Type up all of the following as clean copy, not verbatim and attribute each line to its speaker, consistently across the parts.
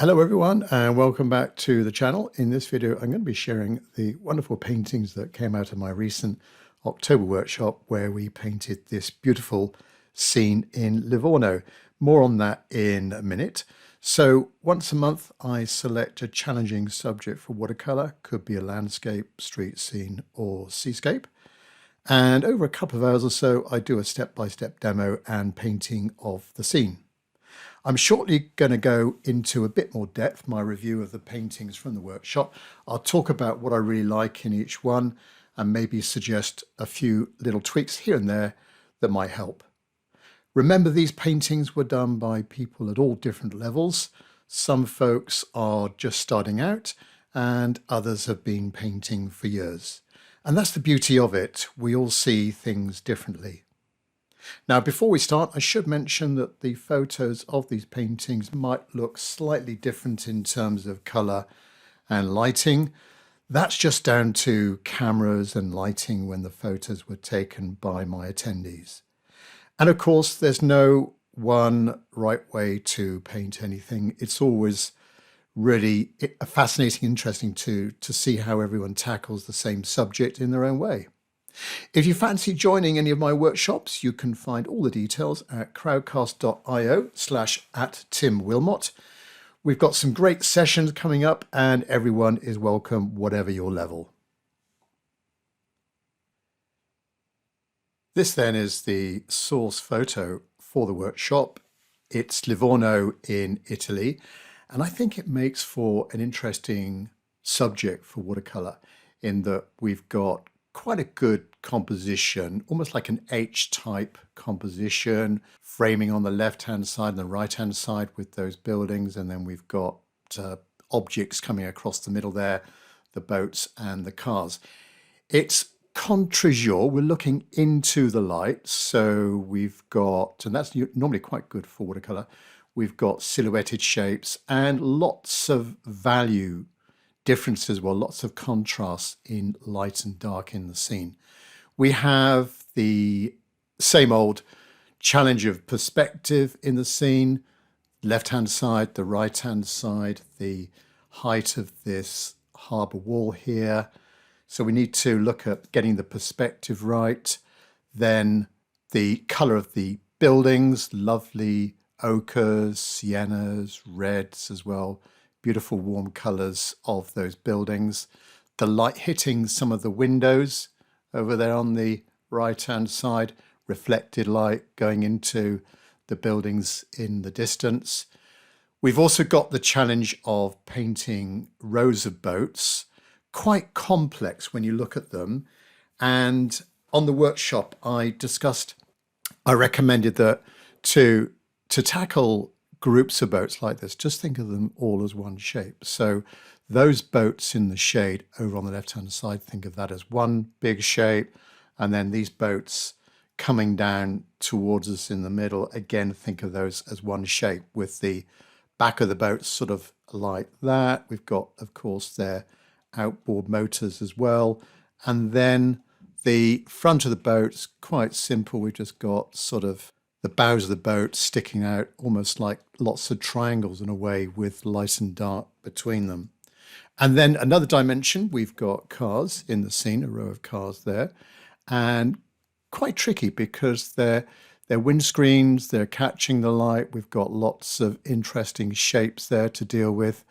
Speaker 1: Hello everyone and welcome back to the channel. In this video I'm going to be sharing the wonderful paintings that came out of my recent October workshop where we painted this beautiful scene in Livorno. More on that in a minute. So once a month I select a challenging subject for watercolor. Could be a landscape, street scene or seascape. And over a couple of hours or so I do a step-by-step demo and painting of the scene. I'm shortly going to go into a bit more depth, my review of the paintings from the workshop. I'll talk about what I really like in each one and maybe suggest a few little tweaks here and there that might help. Remember, these paintings were done by people at all different levels. Some folks are just starting out and others have been painting for years. And that's the beauty of it. We all see things differently. Now, before we start, I should mention that the photos of these paintings might look slightly different in terms of colour and lighting. That's just down to cameras and lighting when the photos were taken by my attendees. And of course, there's no one right way to paint anything. It's always really fascinating, interesting to see how everyone tackles the same subject in their own way. If you fancy joining any of my workshops, you can find all the details at crowdcast.io/@TimWilmot. We've got some great sessions coming up and everyone is welcome, whatever your level. This then is the source photo for the workshop. It's Livorno in Italy, and I think it makes for an interesting subject for watercolor in that we've got quite a good composition, almost like an H-type composition, framing on the left-hand side and the right-hand side with those buildings. And then we've got objects coming across the middle there, the boats and the cars. It's contre-jour, we're looking into the light. So we've got, and that's normally quite good for watercolor, we've got silhouetted shapes and lots of value differences, well, lots of contrast in light and dark in the scene. We have the same old challenge of perspective in the scene, left-hand side, the right-hand side, the height of this harbour wall here. So we need to look at getting the perspective right. Then the colour of the buildings, lovely ochres, siennas, reds as well. Beautiful warm colours of those buildings. The light hitting some of the windows over there on the right-hand side. Reflected light going into the buildings in the distance. We've also got the challenge of painting rows of boats. Quite complex when you look at them. And on the workshop, I recommended that to tackle groups of boats like this, just think of them all as one shape. So those boats in the shade over on the left-hand side, think of that as one big shape. And then these boats coming down towards us in the middle, again, think of those as one shape with the back of the boat sort of like that. We've got, of course, their outboard motors as well. And then the front of the boat's quite simple. We've just got sort of the bows of the boat sticking out almost like lots of triangles in a way with light and dark between them. And then another dimension, we've got cars in the scene, a row of cars there, and quite tricky because they're windscreens, they're catching the light. We've got lots of interesting shapes there to deal with,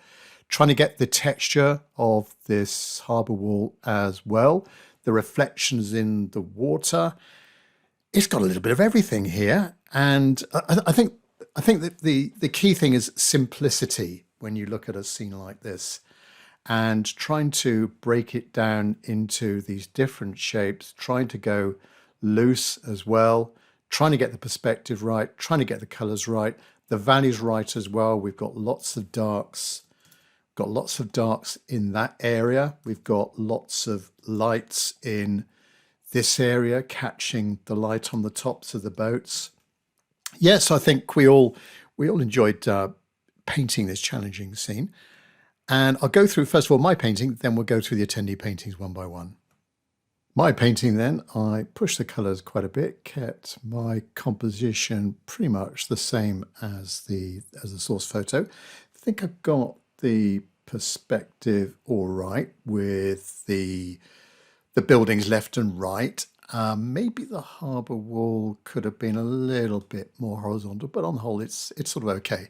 Speaker 1: trying to get the texture of this harbour wall as well, the reflections in the water. It's got a little bit of everything here. And I think that the key thing is simplicity when you look at a scene like this and trying to break it down into these different shapes, trying to go loose as well, trying to get the perspective right, trying to get the colors right, the values right as well. We've got lots of darks, in that area. We've got lots of lights in this area catching the light on the tops of the boats. Yes, I think we all enjoyed painting this challenging scene. And I'll go through, first of all, my painting, then we'll go through the attendee paintings one by one. My painting then, I pushed the colours quite a bit, kept my composition pretty much the same as the source photo. think I've got the perspective all right with the buildings left and right. Maybe the harbour wall could have been a little bit more horizontal, but on the whole, it's sort of okay.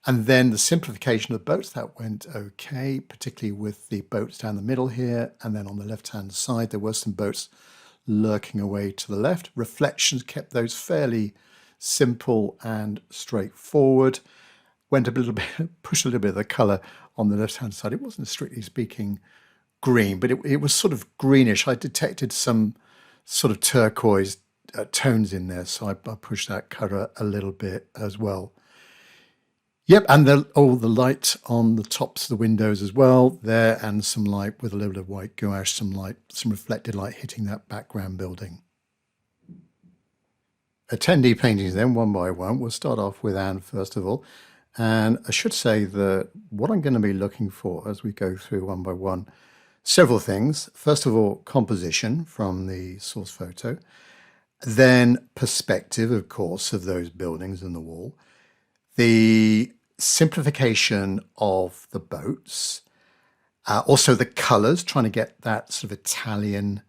Speaker 1: And then the simplification of the boats, that went okay, particularly with the boats down the middle here. And then on the left-hand side, there were some boats lurking away to the left. Reflections kept those fairly simple and straightforward. Went a little bit, pushed a little bit of the colour on the left-hand side. It wasn't strictly speaking green, but it was sort of greenish. I detected some sort of turquoise tones in there, so I pushed that colour a little bit as well. Yep, and all the light on the tops of the windows as well there, and some light with a little bit of white gouache, some light, some reflected light hitting that background building. Attendee paintings then, one by one. We'll start off with Anne first of all. And I should say that what I'm going to be looking for as we go through one by one, several things. First of all, composition from the source photo. Then perspective, of course, of those buildings and the wall. The simplification of the boats. Also the colours, trying to get that sort of Italian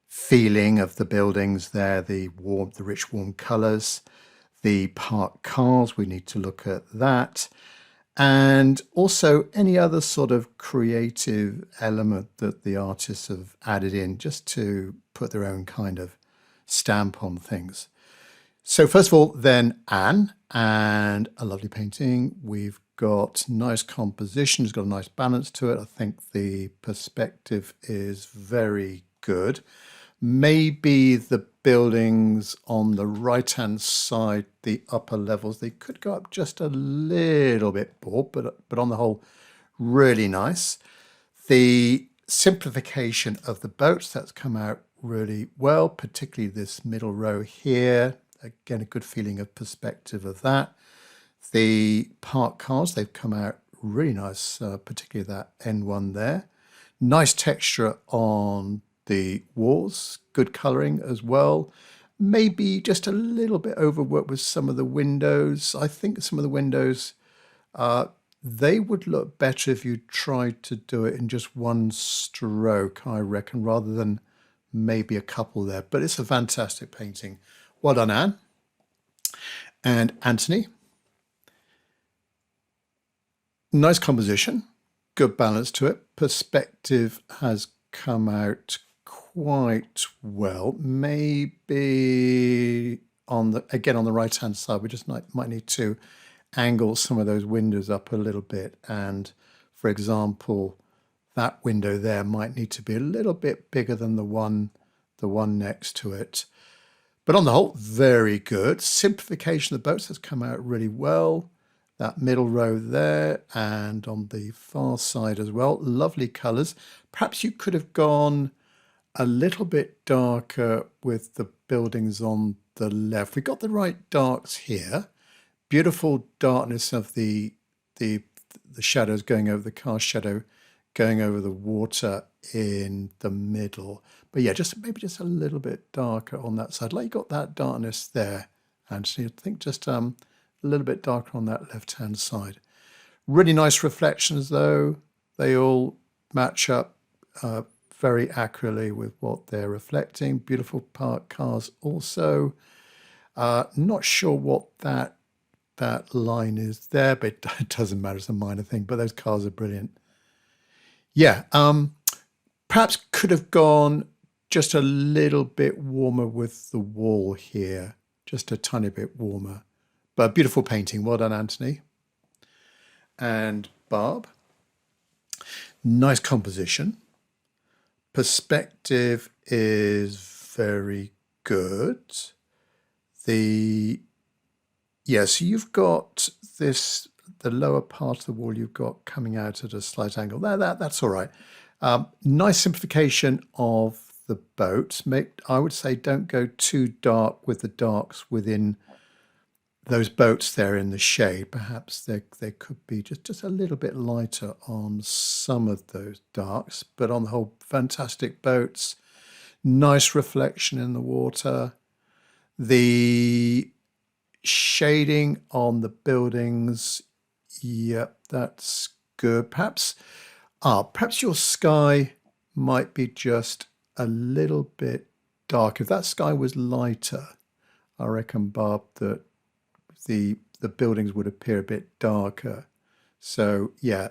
Speaker 1: feeling of the buildings there, the rich warm colours. The parked cars, we need to look at that. And also any other sort of creative element that the artists have added in just to put their own kind of stamp on things. So first of all, then Anne, and a lovely painting. We've got nice composition, it's got a nice balance to it. I think the perspective is very good. Maybe the buildings on the right-hand side, the upper levels, they could go up just a little bit more, but on the whole, really nice. The simplification of the boats, that's come out really well, particularly this middle row here. Again, a good feeling of perspective of that. The parked cars, they've come out really nice, particularly that end one there. Nice texture on the walls, good colouring as well. Maybe just a little bit overworked with some of the windows. I think some of the windows, they would look better if you tried to do it in just one stroke, I reckon, rather than maybe a couple there. But it's a fantastic painting. Well done, Anne. And Anthony. Nice composition, good balance to it. Perspective has come out quite well. Maybe on the right hand side, we just might need to angle some of those windows up a little bit. And for example, that window there might need to be a little bit bigger than the one next to it. But on the whole, very good. Simplification of the boats has come out really well. That middle row there, and on the far side as well, lovely colours. Perhaps you could have gone a little bit darker with the buildings on the left. We got the right darks here. Beautiful darkness of the shadows going over the car shadow, going over the water in the middle. But yeah, maybe just a little bit darker on that side. Like you got that darkness there, Anthony. I think just a little bit darker on that left-hand side. Really nice reflections though. They all match up very accurately with what they're reflecting. Beautiful parked cars also. Not sure what that line is there, but it doesn't matter. It's a minor thing, but those cars are brilliant. Yeah, perhaps could have gone just a little bit warmer with the wall here, just a tiny bit warmer. But beautiful painting. Well done, Anthony. And Barb. Nice composition. Perspective is very good. So you've got the lower part of the wall you've got coming out at a slight angle. That's all right. Nice simplification of the boat. I would say don't go too dark with the darks within those boats there in the shade. Perhaps they could be just a little bit lighter on some of those darks, but on the whole, fantastic boats. Nice reflection in the water. The shading on the buildings, Yep, that's good. Perhaps your sky might be just a little bit dark. If that sky was lighter, I reckon, Bob, that the buildings would appear a bit darker. So yeah,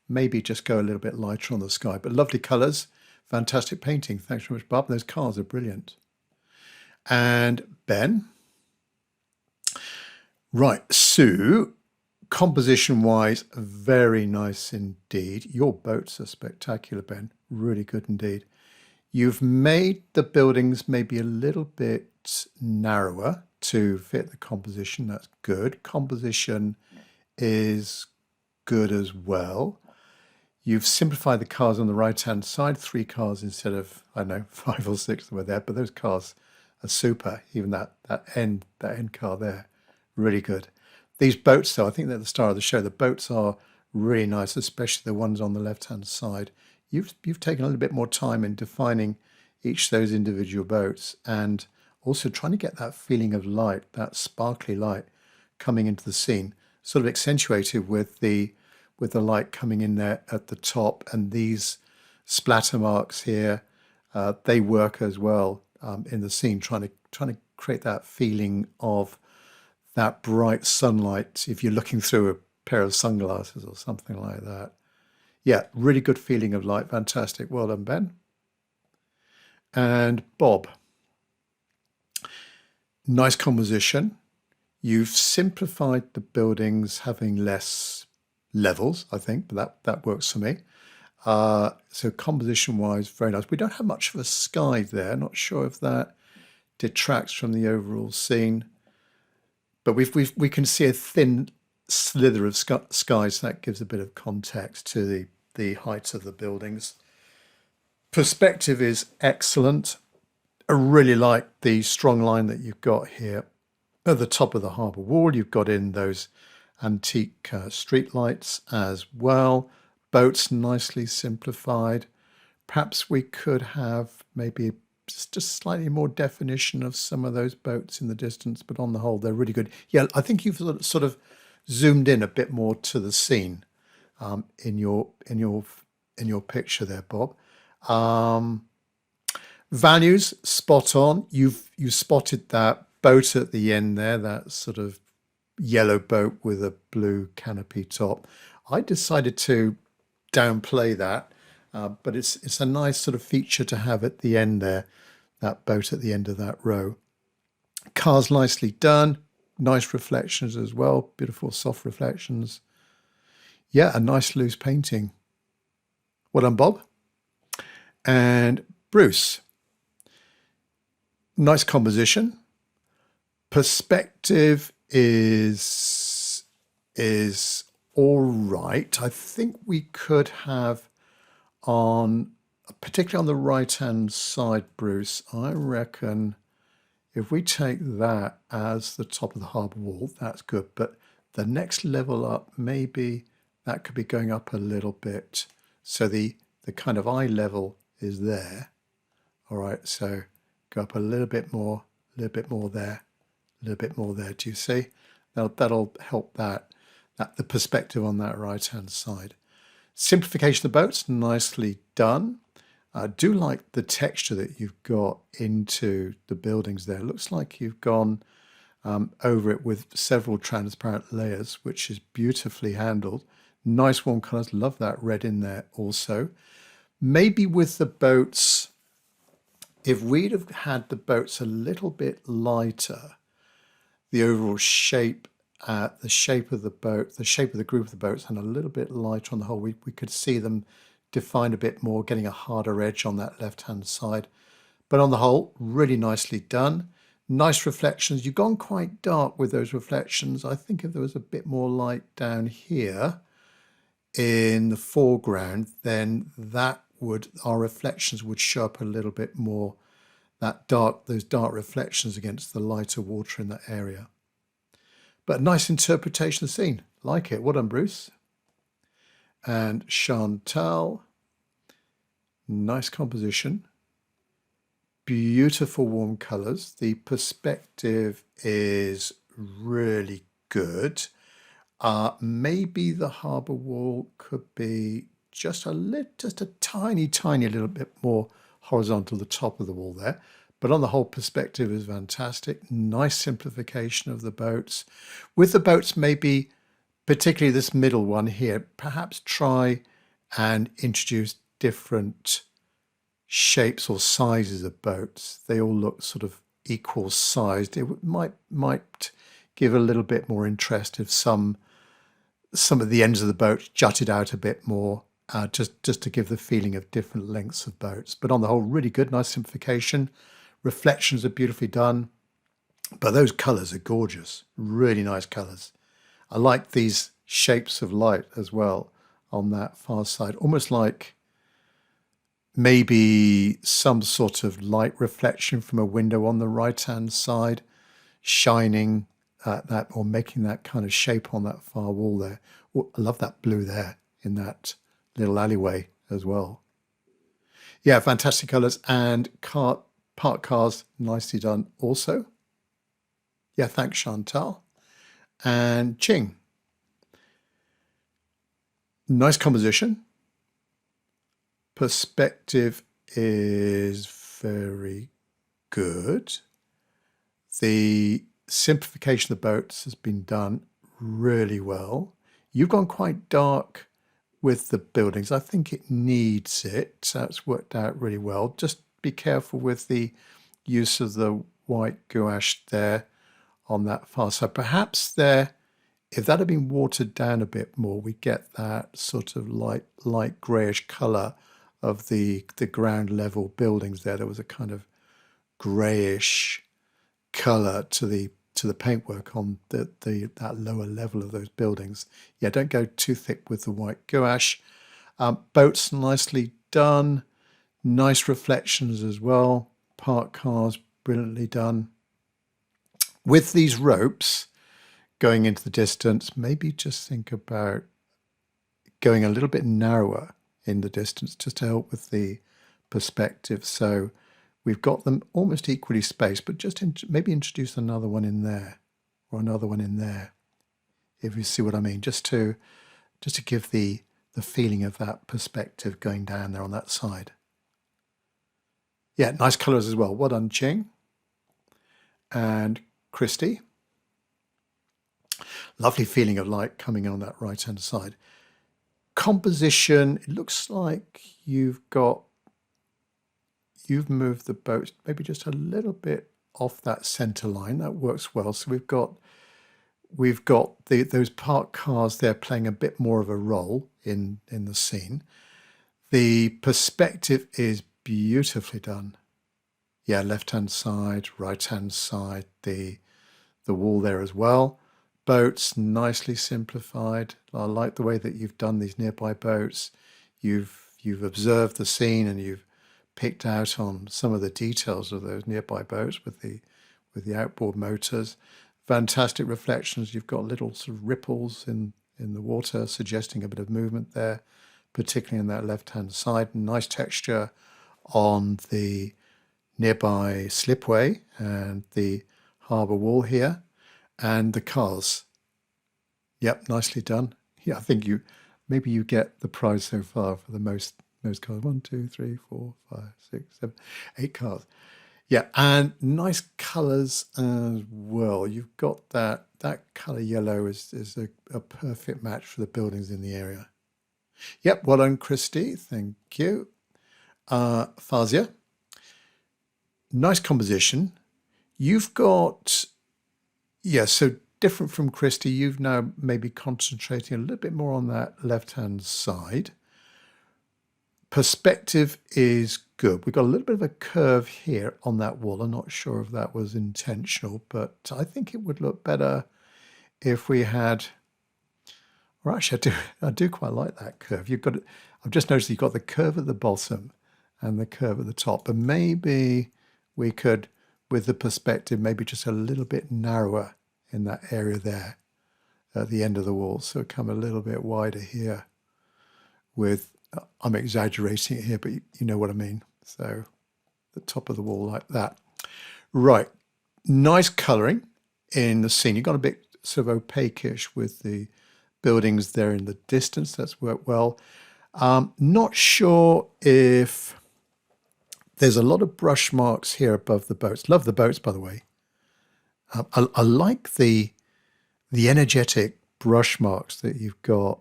Speaker 1: maybe just go a little bit lighter on the sky. But lovely colours, fantastic painting. Thanks very much, Bob. Those cars are brilliant. And Ben. Right, Sue, composition-wise, very nice indeed. Your boats are spectacular, Ben. Really good indeed. You've made the buildings maybe a little bit narrower to fit the composition. That's good. Composition is good as well. You've simplified the cars on the right-hand side, 3 cars instead of, I don't know, 5 or 6 that were there, but those cars are super. Even that end car there, really good. These boats, though, I think they're the star of the show. The boats are really nice, especially the ones on the left-hand side. You've taken a little bit more time in defining each of those individual boats and also trying to get that feeling of light, that sparkly light coming into the scene, sort of accentuated with the light coming in there at the top, and these splatter marks here, they work as well in the scene, trying to create that feeling of that bright sunlight if you're looking through a pair of sunglasses or something like that. Yeah, really good feeling of light. Fantastic. Well done, Ben. And Bob. Nice composition. You've simplified the buildings, having less levels, I think, but that works for me. So composition-wise, very nice. We don't have much of a sky there. Not sure if that detracts from the overall scene, but we can see a thin slither of sky, so that gives a bit of context to the height of the buildings. Perspective is excellent. I really like the strong line that you've got here at the top of the harbour wall. You've got in those antique street lights as well. Boats nicely simplified. Perhaps we could have maybe just slightly more definition of some of those boats in the distance, but on the whole, they're really good. Yeah, I think you've sort of zoomed in a bit more to the scene in your picture there, Bob. Values spot on. You spotted that boat at the end there, that sort of yellow boat with a blue canopy top. I decided to downplay that, but it's a nice sort of feature to have at the end there, that boat at the end of that row. Cars nicely done, nice reflections as well, beautiful soft reflections. Yeah, a nice loose painting. Well done, Bob. And Bruce. Nice composition. Perspective is all right. I think we could have particularly on the right-hand side, Bruce, I reckon if we take that as the top of the harbour wall, that's good. But the next level up, maybe that could be going up a little bit. So the kind of eye level is there. All right, so go up a little bit more there, a little bit more there. Do you see? That'll help the perspective on that right-hand side. Simplification of the boats, nicely done. I do like the texture that you've got into the buildings there. It looks like you've gone over it with several transparent layers, which is beautifully handled. Nice warm colours. Love that red in there also. Maybe with the boats, if we'd have had the boats a little bit lighter, the overall shape, the shape of the boat, the shape of the group of the boats, and a little bit lighter on the whole, we could see them define a bit more, getting a harder edge on that left-hand side. But on the whole, really nicely done. Nice reflections. You've gone quite dark with those reflections. I think if there was a bit more light down here in the foreground, then our reflections would show up a little bit more, those dark reflections against the lighter water in that area. But nice interpretation of the scene. Like it. Well done, Bruce. And Chantal. Nice composition. Beautiful warm colours. The perspective is really good. Maybe the harbour wall could be just a tiny, tiny little bit more horizontal, the top of the wall there. But on the whole, perspective is fantastic. Nice simplification of the boats. With the boats, maybe particularly this middle one here, perhaps try and introduce different shapes or sizes of boats. They all look sort of equal sized. It might give a little bit more interest if some of the ends of the boat jutted out a bit more, just to give the feeling of different lengths of boats. But on the whole, really good, nice simplification. Reflections are beautifully done, but those colours are gorgeous, really nice colours. I like these shapes of light as well on that far side, almost like maybe some sort of light reflection from a window on the right-hand side, shining that or making that kind of shape on that far wall there. Oh, I love that blue there in that little alleyway as well. Yeah, fantastic colours, and parked cars, nicely done also. Yeah, thanks Chantal. And Ching. Nice composition. Perspective is very good. The simplification of the boats has been done really well. You've gone quite dark with the buildings. I think it needs it. So it's worked out really well. Just be careful with the use of the white gouache there on that far side. Perhaps there, if that had been watered down a bit more, we get that sort of light greyish colour of the ground level buildings there. There was a kind of greyish colour to the paintwork on that lower level of those buildings. Yeah, don't go too thick with the white gouache. Boats nicely done. Nice reflections as well. Parked cars, brilliantly done. With these ropes going into the distance, maybe just think about going a little bit narrower in the distance just to help with the perspective. So we've got them almost equally spaced, but just maybe introduce another one in there or another one in there, if you see what I mean, just to give the feeling of that perspective going down there on that side. Yeah, nice colours as well. Well done, Ching. And Christy. Lovely feeling of light coming on that right-hand side. Composition, it looks like you've moved the boat maybe just a little bit off that center line. That works well. So we've got those parked cars there playing a bit more of a role in the scene. The perspective is beautifully done. Yeah, left-hand side, right-hand side, the wall there as well. Boats nicely simplified. I like the way that you've done these nearby boats. You've observed the scene and you've picked out on some of the details of those nearby boats with the outboard motors. Fantastic reflections. You've got little sort of ripples in the water suggesting a bit of movement there, particularly in that left-hand side. Nice texture on the nearby slipway and the harbour wall here, and the cars. Yep, nicely done. Yeah, I think maybe you get the prize so far for the most cars. 1, 2, 3, 4, 5, 6, 7, 8 cars. Yeah, and nice colours as well. You've got that colour yellow is a perfect match for the buildings in the area. Yep, well done, Christy. Thank you. Fazia. Nice composition. You've got, yeah, so different from Christy, you've now maybe concentrating a little bit more on that left-hand side. Perspective is good. We've got a little bit of a curve here on that wall. I'm not sure if that was intentional, but I think it would look better if we had, or actually I do quite like that curve. I've just noticed you've got the curve at the bottom and the curve at the top, but maybe we could, with the perspective, maybe just a little bit narrower in that area there at the end of the wall. So come a little bit wider here with, I'm exaggerating it here, but you know what I mean. So the top of the wall like that. Right, nice colouring in the scene. You've got a bit sort of opaque-ish with the buildings there in the distance. That's worked well. Not sure if there's a lot of brush marks here above the boats. Love the boats, by the way. I like the energetic brush marks that you've got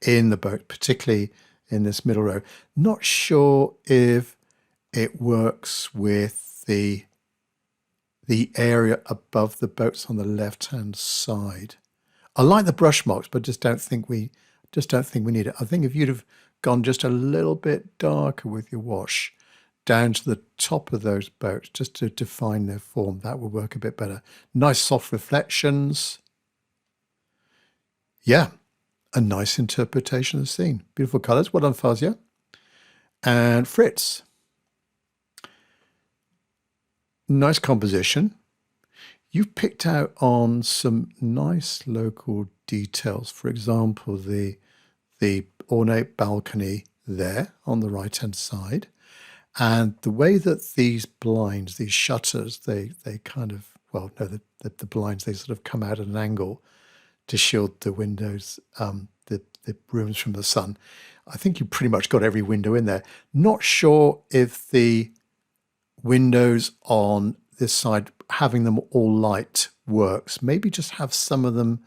Speaker 1: in the boat, particularly in this middle row. Not sure if it works with the area above the boats on the left-hand side. I like the brush marks, but just don't think we need it. I think if you'd have gone just a little bit darker with your wash down to the top of those boats, just to define their form, that would work a bit better. Nice soft reflections. Yeah, a nice interpretation of the scene. Beautiful colours. Well done, Fazia. And Fritz. Nice composition. You've picked out on some nice local details. For example, the ornate balcony there on the right-hand side. And the way that these blinds, these shutters, they kind of, well, no, the blinds, they sort of come out at an angle to shield the windows, the rooms from the sun. I think you pretty much got every window in there. Not sure if the windows on this side, having them all light, works. Maybe just have some of them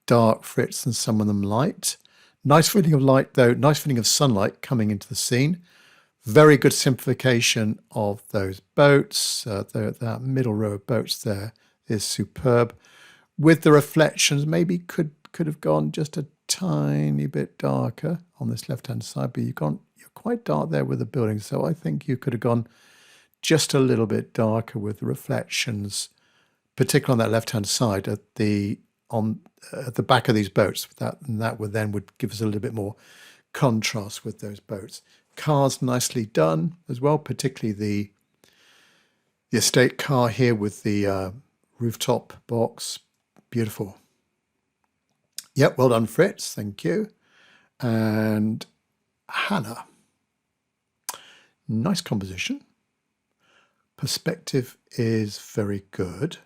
Speaker 1: dark, Fritz, and some of them light. Nice feeling of light, though. Nice feeling of sunlight coming into the scene. Very good simplification of those boats. That middle row of boats there is superb. With the reflections, maybe could have gone just a tiny bit darker on this left-hand side, but you're quite dark there with the building. So I think you could have gone just a little bit darker with the reflections, particularly on that left-hand side at the back of these boats. That would give us a little bit more contrast with those boats. Cars nicely done as well, particularly the estate car here with the rooftop box. Beautiful. Yep, well done, Fritz. Thank you. And Hannah. Nice composition. Perspective is very good.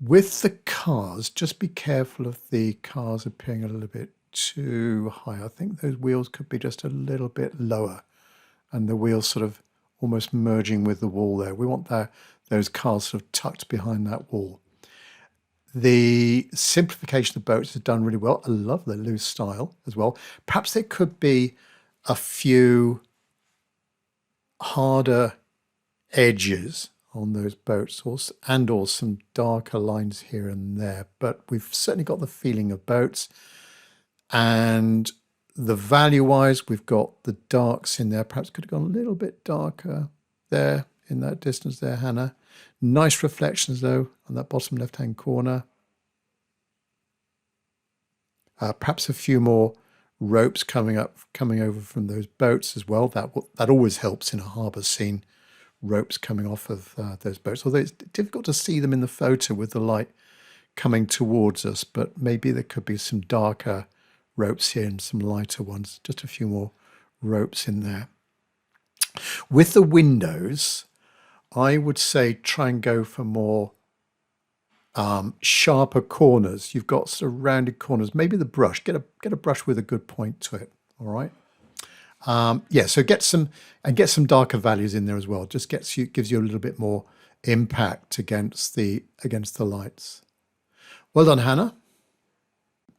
Speaker 1: With the cars, just be careful of the cars appearing a little bit too high. I think those wheels could be just a little bit lower and the wheels sort of almost merging with the wall there. We want those cars sort of tucked behind that wall. The simplification of the boats is done really well. I love the loose style as well. Perhaps there could be a few harder edges on those boats or some darker lines here and there, but we've certainly got the feeling of boats. And the value-wise, we've got the darks in there. Perhaps could have gone a little bit darker there in that distance there, Hannah. Nice reflections, though, on that bottom left-hand corner. Perhaps a few more ropes coming over from those boats as well. That always helps in a harbour scene. Ropes coming off of those boats. Although it's difficult to see them in the photo with the light coming towards us, but maybe there could be some darker ropes here and some lighter ones. Just a few more ropes in there. With the windows, I would say try and go for more sharper corners. You've got sort of rounded corners. Maybe the brush. Get a brush with a good point to it. All right. Yeah. So get some darker values in there as well. Just gives you a little bit more impact against the lights. Well done, Hannah.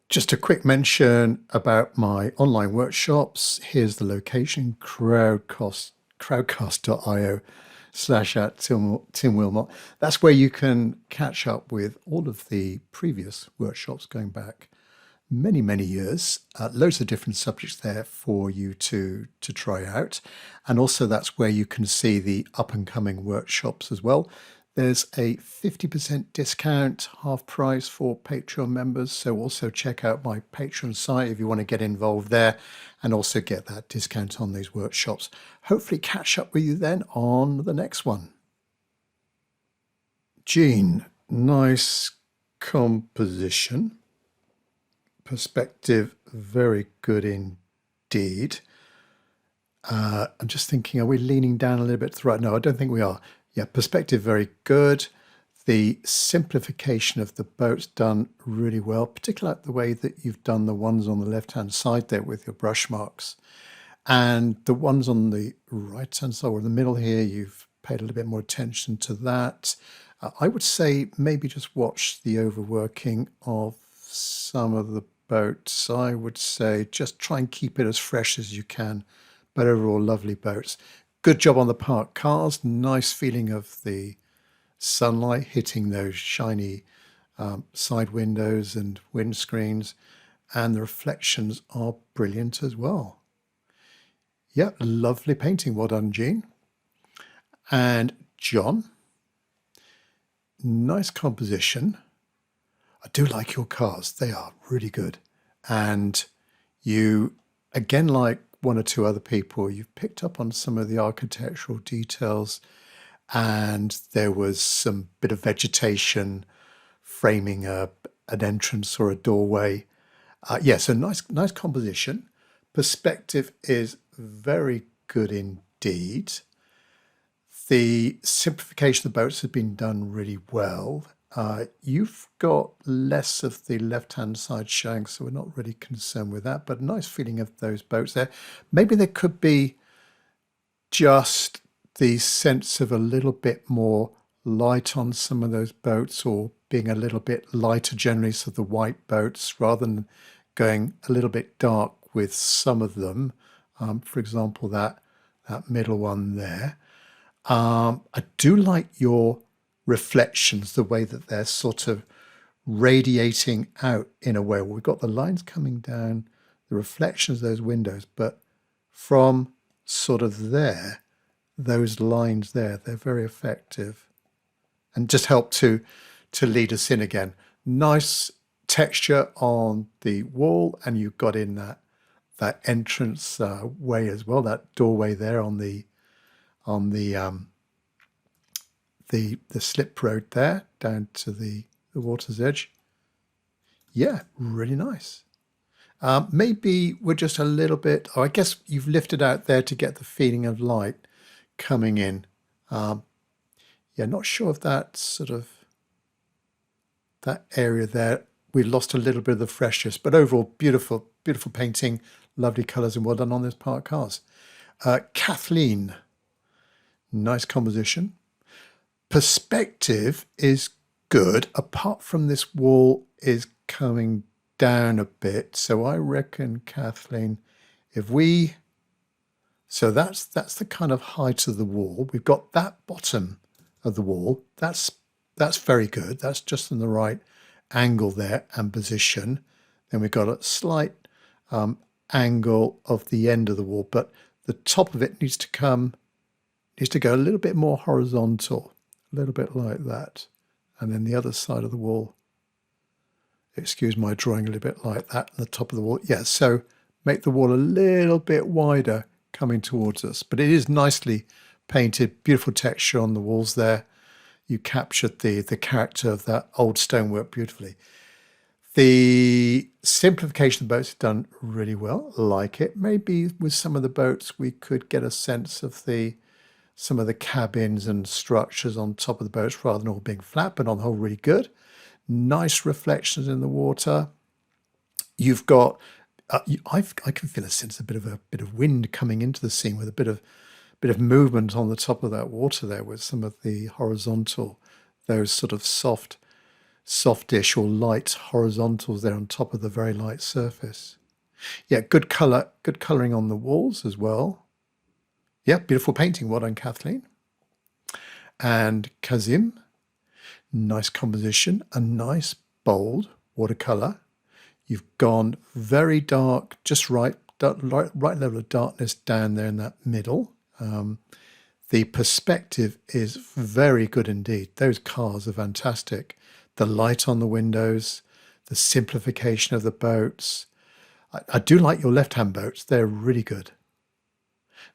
Speaker 1: Just a quick mention about my online workshops. Here's the location: crowdcast.io/Tim Wilmot. That's where you can catch up with all of the previous workshops going back many years. Loads of different subjects there for you to try out. And also that's where you can see the up and coming workshops as well. There's a 50% discount, half price for Patreon members. So also check out my Patreon site if you want to get involved there and also get that discount on these workshops. Hopefully catch up with you then on the next one. Jean, nice composition. Perspective, very good indeed. I'm just thinking, are we leaning down a little bit to the right? No, I don't think we are. Yeah, perspective, very good. The simplification of the boat's done really well, particularly like the way that you've done the ones on the left-hand side there with your brush marks. And the ones on the right-hand side or the middle here, you've paid a little bit more attention to that. I would say maybe just watch the overworking of some of the boats. I would say just try and keep it as fresh as you can. But overall, lovely boats. Good job on the parked cars. Nice feeling of the sunlight hitting those shiny side windows and windscreens. And the reflections are brilliant as well. Yeah, lovely painting. Well done, Jean. And John, nice composition. I do like your cars. They are really good. And you, again, like one or two other people, you've picked up on some of the architectural details, and there was some bit of vegetation framing an entrance or a doorway. Yeah, so nice composition. Perspective is very good indeed. The simplification of the boats has been done really well. You've got less of the left-hand side showing, so we're not really concerned with that, but a nice feeling of those boats there. Maybe there could be just the sense of a little bit more light on some of those boats, or being a little bit lighter generally, so the white boats, rather than going a little bit dark with some of them. For example, that middle one there. I do like your reflections, the way that they're sort of radiating out in a way. We've got the lines coming down, the reflections of those windows, but from sort of there, those lines there, they're very effective and just help to lead us in again. Nice texture on the wall, and you've got in that entrance way as well, that doorway there on the slip road there down to the water's edge. Yeah, really nice. Maybe we're just a little bit, I guess you've lifted out there to get the feeling of light coming in. Yeah, not sure if that sort of, that area there, we lost a little bit of the freshness, but overall, beautiful painting, lovely colours, and well done on those parked cars. Kathleen, nice composition. Perspective is good, apart from this wall is coming down a bit. So I reckon, Kathleen, if we, so that's the kind of height of the wall. We've got that bottom of the wall. That's very good. That's just in the right angle there and position. Then we've got a slight angle of the end of the wall, but the top of it needs to go a little bit more horizontal, a little bit like that. And then the other side of the wall, excuse my drawing, a little bit like that, and the top of the wall. Yeah, so make the wall a little bit wider coming towards us. But it is nicely painted, beautiful texture on the walls there. You captured the character of that old stonework beautifully. The simplification of the boats is done really well, like it. Maybe with some of the boats we could get a sense of some of the cabins and structures on top of the boats rather than all being flat, but on the whole really good. Nice reflections in the water. You've got, I can feel a sense of a bit of wind coming into the scene, with a bit of movement on the top of that water there, with some of the horizontal, those sort of softish or light horizontals there on top of the very light surface. Yeah, good colouring on the walls as well. Yeah, beautiful painting. Well done, Kathleen. And Kazim, nice composition, a nice bold watercolour. You've gone very dark, just right level of darkness down there in that middle. The perspective is very good indeed. Those cars are fantastic. The light on the windows, the simplification of the boats. I do like your left-hand boats. They're really good.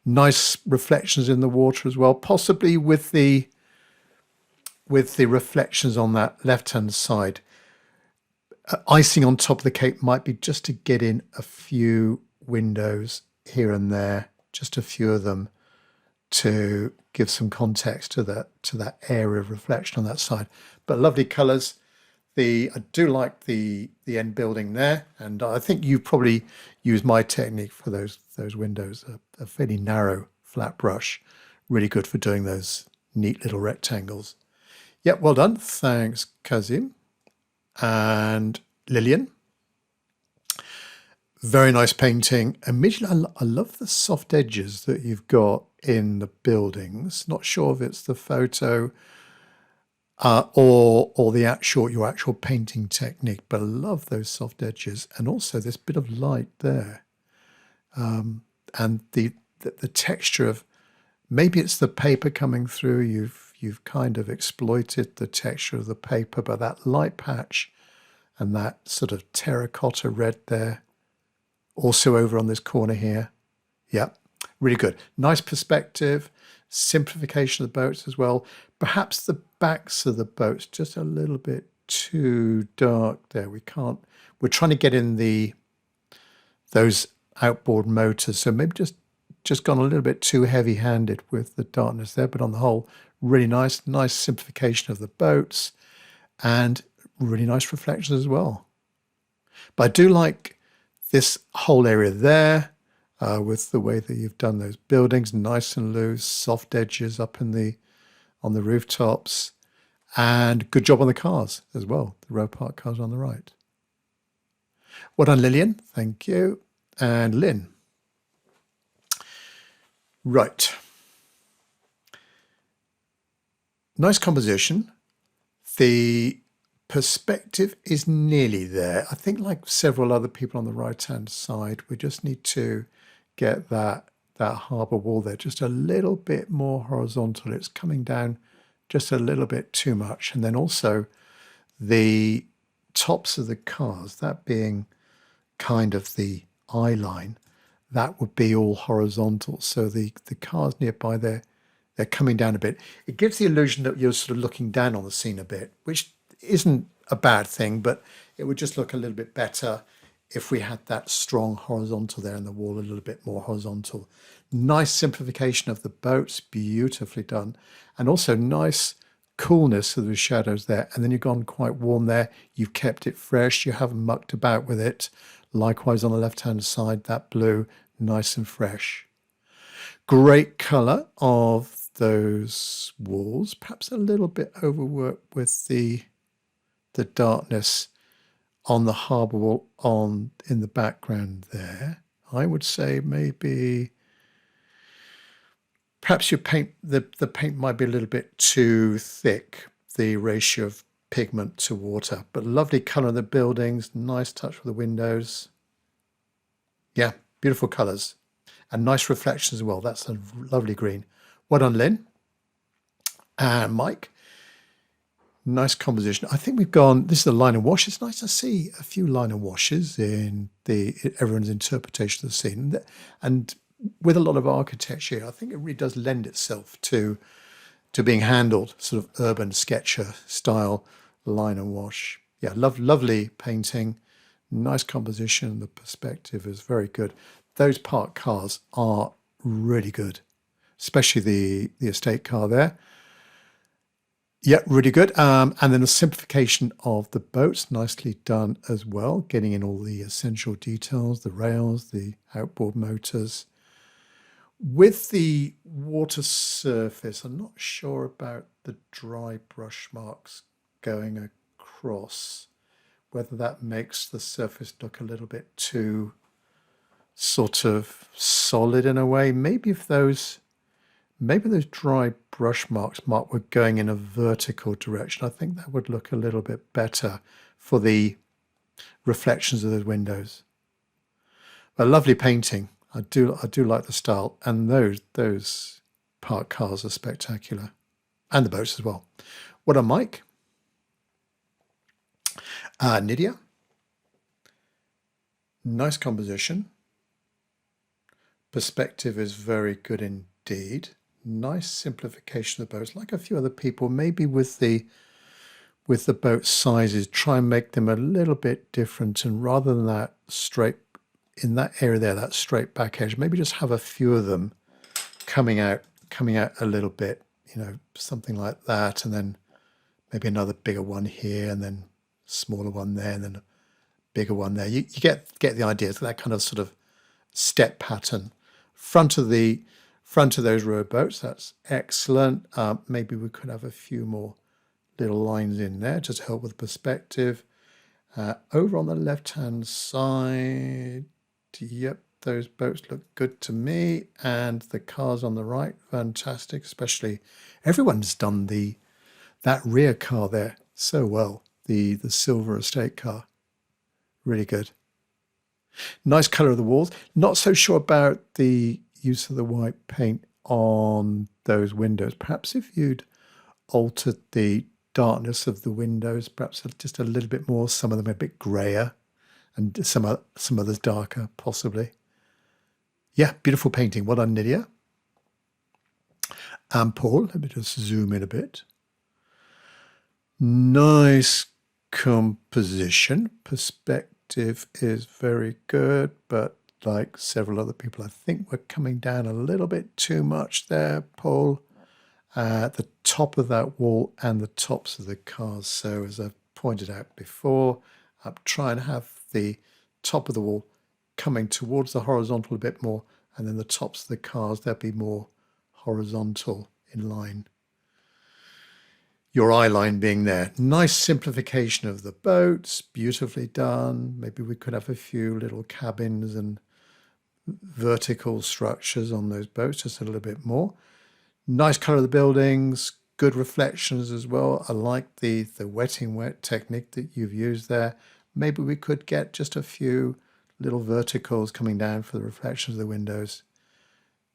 Speaker 1: Nice reflections in the water as well, possibly with the reflections on that left-hand side. Icing on top of the cake might be just to get in a few windows here and there, just a few of them, to give some context to that area of reflection on that side. But lovely colours. I do like the end building there, and I think you probably used my technique for those windows, a fairly narrow flat brush, really good for doing those neat little rectangles. Yep, well done. Thanks, Kazim and Lillian. Very nice painting. Immediately, I love the soft edges that you've got in the buildings. Not sure if it's the photo or your actual painting technique, but I love those soft edges, and also this bit of light there, and the texture of, maybe it's the paper coming through. You've kind of exploited the texture of the paper, but that light patch and that sort of terracotta red there. Also over on this corner here. Yeah, really good. Nice perspective, simplification of the boats as well. Perhaps the backs of the boats just a little bit too dark there. We're trying to get in those outboard motors, so maybe just gone a little bit too heavy-handed with the darkness there, but on the whole, really nice simplification of the boats and really nice reflections as well. But I do like this whole area there, with the way that you've done those buildings, nice and loose, soft edges up on the rooftops, and good job on the cars as well. The row park cars on the right. Well done, Lillian. Thank you. And Lynn. Right. Nice composition. The perspective is nearly there. I think, like several other people on the right-hand side, we just need to get that harbour wall there just a little bit more horizontal. It's coming down just a little bit too much. And then also the tops of the cars, that being kind of the eye line, that would be all horizontal. So the cars nearby there, they're coming down a bit. It gives the illusion that you're sort of looking down on the scene a bit, which isn't a bad thing, but it would just look a little bit better if we had that strong horizontal there and the wall a little bit more horizontal. Nice simplification of the boats, beautifully done. And also nice coolness of the shadows there. And then you've gone quite warm there. You've kept it fresh. You haven't mucked about with it. Likewise on the left-hand side, that blue, nice and fresh. Great colour of those walls. Perhaps a little bit overworked with the darkness on the harbour wall in the background there. I would say maybe perhaps the paint might be a little bit too thick, the ratio of pigment to water, but lovely colour in the buildings, nice touch with the windows. Yeah, beautiful colours and nice reflections as well. That's a lovely green. Well done, Lynn and Mike. Nice composition. I think we've gone, this is a line and wash. It's nice to see a few line and washes in everyone's interpretation of the scene. And with a lot of architecture, I think it really does lend itself to being handled sort of urban sketcher style line and wash. Yeah, lovely painting, nice composition. The perspective is very good. Those parked cars are really good, especially the estate car there. Yeah, really good. And then the simplification of the boats, nicely done as well, getting in all the essential details, the rails, the outboard motors. With the water surface, I'm not sure about the dry brush marks going across, whether that makes the surface look a little bit too sort of solid in a way. Maybe those dry brush marks were going in a vertical direction. I think that would look a little bit better for the reflections of those windows. A lovely painting. I do like the style, and those parked cars are spectacular, and the boats as well. What a Mike. Nydia. Nice composition. Perspective is very good indeed. Nice simplification of the boats, like a few other people, maybe with the boat sizes, try and make them a little bit different, and rather than that straight in that area there, that straight back edge, maybe just have a few of them coming out coming out a little bit, something like that, and then maybe another bigger one here, and then smaller one there, and then a bigger one there. You get the idea. It's that kind of sort of step pattern. Front of those rowboats, that's excellent. Maybe we could have a few more little lines in there just to help with perspective. Over on the left-hand side, yep, those boats look good to me. And the cars on the right, fantastic. Especially, everyone's done that rear car there so well. The silver estate car, really good. Nice colour of the walls. Not so sure about the use of the white paint on those windows. Perhaps if you'd altered the darkness of the windows, perhaps just a little bit more. Some of them are a bit grayer, and some others darker, possibly. Yeah, beautiful painting. Well done, Nydia. And Paul, let me just zoom in a bit. Nice composition. Perspective is very good, but like several other people, I think we're coming down a little bit too much there, Paul. The top of that wall and the tops of the cars. So as I've pointed out before, I'm trying to have the top of the wall coming towards the horizontal a bit more, and then the tops of the cars, they'll be more horizontal in line. Your eye line being there. Nice simplification of the boats, beautifully done. Maybe we could have a few little cabins and vertical structures on those boats, just a little bit more. Nice colour of the buildings, good reflections as well. I like the wetting wet technique that you've used there. Maybe we could get just a few little verticals coming down for the reflections of the windows.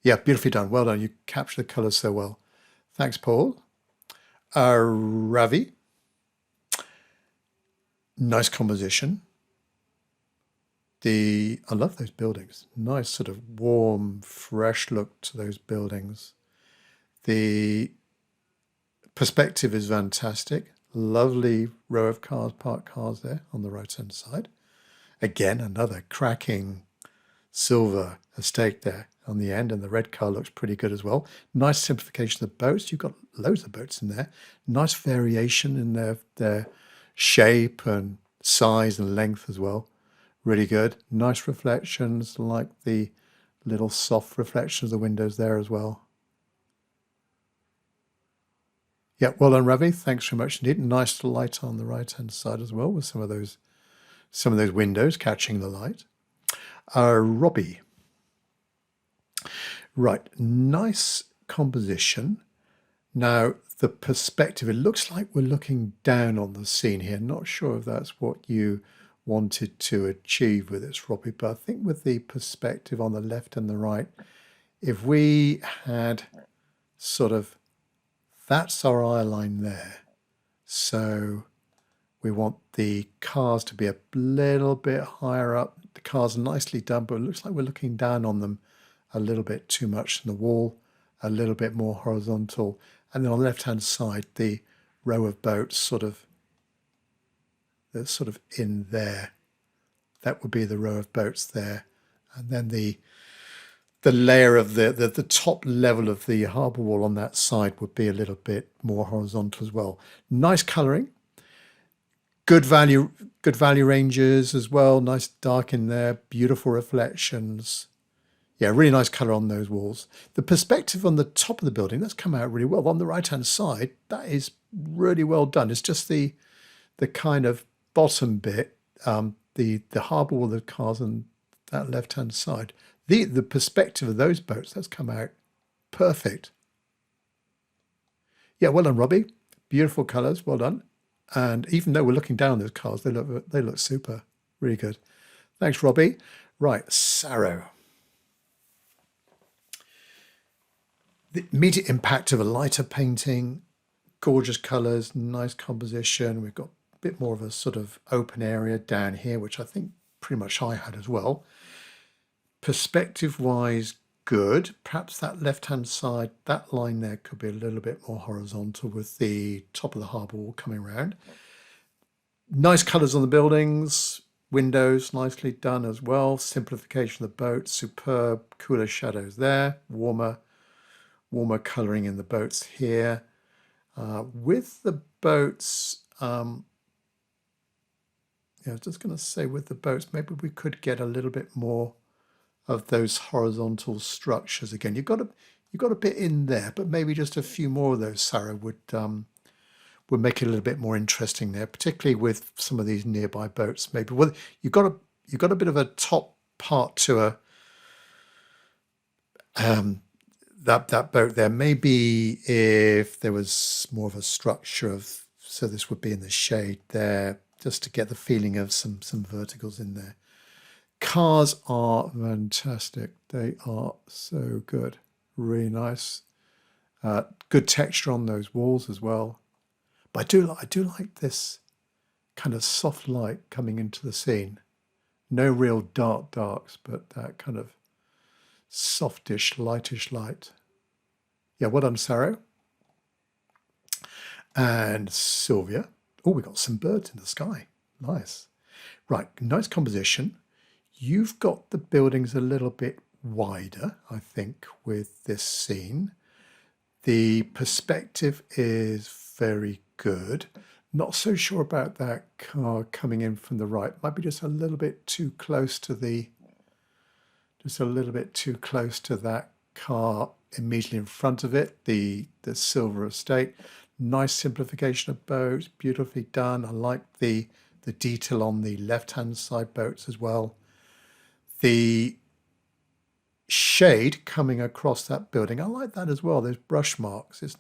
Speaker 1: Yeah, beautifully done. Well done. You capture the colours so well. Thanks, Paul. Ravi. Nice composition. I love those buildings. Nice sort of warm, fresh look to those buildings. The perspective is fantastic. Lovely row of cars, parked cars there on the right-hand side. Again, another cracking silver estate there on the end, and the red car looks pretty good as well. Nice simplification of the boats. You've got loads of boats in there. Nice variation in their shape and size and length as well. Really good. Nice reflections, like the little soft reflections of the windows there as well. Yeah, well done, Ravi. Thanks very much indeed. Nice light on the right-hand side as well, with some of those windows catching the light. Robbie. Right, nice composition. Now, the perspective, it looks like we're looking down on the scene here. Not sure if that's what you wanted to achieve with this, Robbie, but I think with the perspective on the left and the right, if we had sort of, that's our eye line there. So we want the cars to be a little bit higher up. The cars are nicely done, but it looks like we're looking down on them a little bit too much in the wall, a little bit more horizontal. And then on the left-hand side, the row of boats that's sort of in there. That would be the row of boats there. And then the layer of the top level of the harbour wall on that side would be a little bit more horizontal as well. Nice colouring. Good value ranges as well. Nice dark in there. Beautiful reflections. Yeah, really nice colour on those walls. The perspective on the top of the building, that's come out really well. On the right-hand side, that is really well done. It's just the kind of bottom bit, the harbour wall, the cars on that left-hand side. The perspective of those boats, that's come out perfect. Yeah, well done, Robbie. Beautiful colours, well done. And even though we're looking down on those cars, they look super, really good. Thanks, Robbie. Right, Sarah. The immediate impact of a lighter painting, gorgeous colours, nice composition. We've got a bit more of a sort of open area down here, which I think pretty much I had as well. Perspective-wise, good. Perhaps that left-hand side, that line there could be a little bit more horizontal with the top of the harbour wall coming around. Nice colours on the buildings, windows nicely done as well. Simplification of the boat, superb, cooler shadows there, warmer warmer colouring in the boats here. With the boats, yeah, I was just going to say with the boats, maybe we could get a little bit more of those horizontal structures again. You've got a bit in there, but maybe just a few more of those, Sarah, would make it a little bit more interesting there, particularly with some of these nearby boats. Maybe well, you've got a bit of a top part to that boat there. Maybe if there was more of a structure of, so this would be in the shade there, just to get the feeling of some verticals in there. Cars are fantastic. They are so good. Really nice. Good texture on those walls as well. But I do like this kind of soft light coming into the scene. No real darks, but that kind of softish, lightish light. Yeah, well done, Sarah. And Sylvia. Oh, we got some birds in the sky. Nice. Right, nice composition. You've got the buildings a little bit wider, I think, with this scene. The perspective is very good. Not so sure about that car coming in from the right. Might be just a little bit too close to that car immediately in front of it, the Silver Estate. Nice simplification of boats, beautifully done. I like the detail on the left-hand side boats as well. The shade coming across that building, I like that as well. Those brush marks, it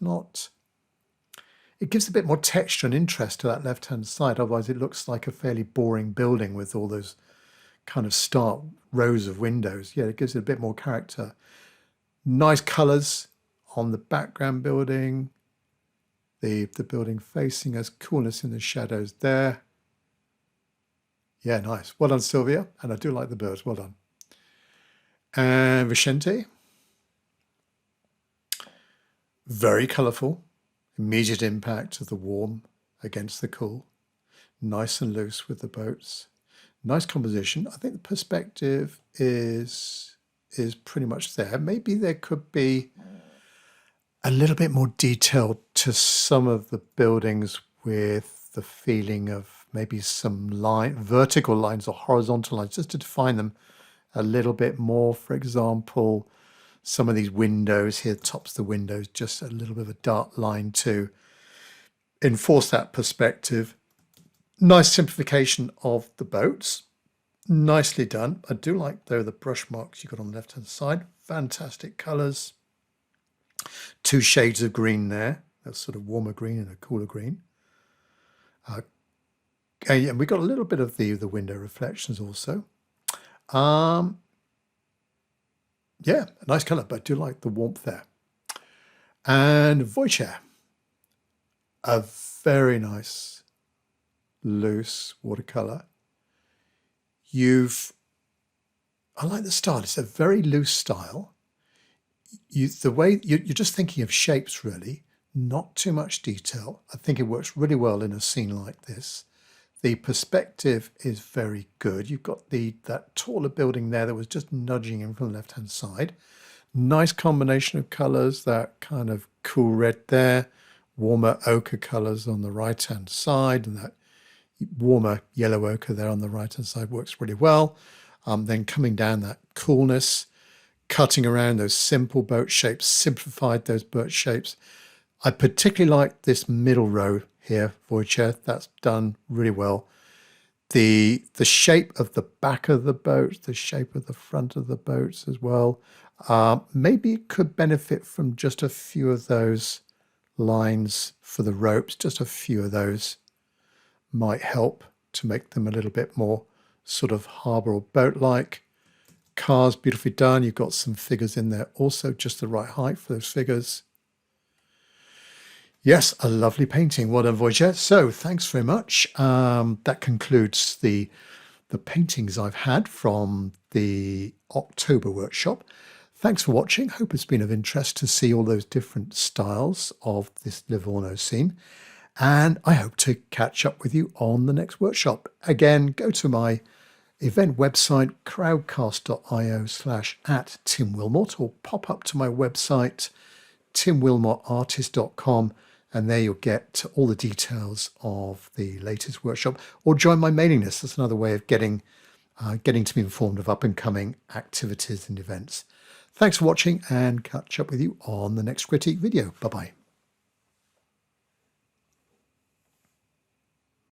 Speaker 1: gives a bit more texture and interest to that left-hand side. Otherwise, it looks like a fairly boring building with all those kind of stark rows of windows. Yeah, it gives it a bit more character. Nice colours on the background building. The building facing us, coolness in the shadows there. Yeah, nice. Well done, Sylvia. And I do like the birds. Well done. And Vicente. Very colourful. Immediate impact of the warm against the cool. Nice and loose with the boats. Nice composition. I think the perspective is pretty much there. Maybe there could be a little bit more detail to some of the buildings with the feeling of maybe some vertical lines or horizontal lines, just to define them a little bit more. For example, some of these windows here, tops of the windows, just a little bit of a dark line to enforce that perspective. Nice simplification of the boats. Nicely done. I do like, though, the brush marks you got on the left-hand side. Fantastic colours. Two shades of green there. That's sort of warmer green and a cooler green. And we got a little bit of the window reflections also. Yeah, a nice colour, but I do like the warmth there. And Wojciech, a very nice loose watercolour. I like the style. It's a very loose style. The way you're just thinking of shapes, really, not too much detail. I think it works really well in a scene like this. The perspective is very good. You've got that taller building there that was just nudging in from the left-hand side. Nice combination of colours, that kind of cool red there, warmer ochre colours on the right-hand side, and that warmer yellow ochre there on the right-hand side works really well. Then coming down, that coolness, cutting around those simple boat shapes, simplified those boat shapes. I particularly like this middle row here, Wojciech. That's done really well. The shape of the back of the boat, the shape of the front of the boats as well. Maybe it could benefit from just a few of those lines for the ropes. Just a few of those might help to make them a little bit more sort of harbour or boat-like. Cars, beautifully done. You've got some figures in there also, just the right height for those figures. Yes, a lovely painting. Well done, Wojciech. So thanks very much. That concludes the paintings I've had from the October workshop. Thanks for watching. Hope it's been of interest to see all those different styles of this Livorno scene. And I hope to catch up with you on the next workshop. Again, go to my event website, crowdcast.io/@TimWilmot, or pop up to my website, timwilmotartist.com, and there you'll get all the details of the latest workshop, or join my mailing list. That's another way of getting to be informed of up-and-coming activities and events. Thanks for watching, and catch up with you on the next critique video. Bye-bye.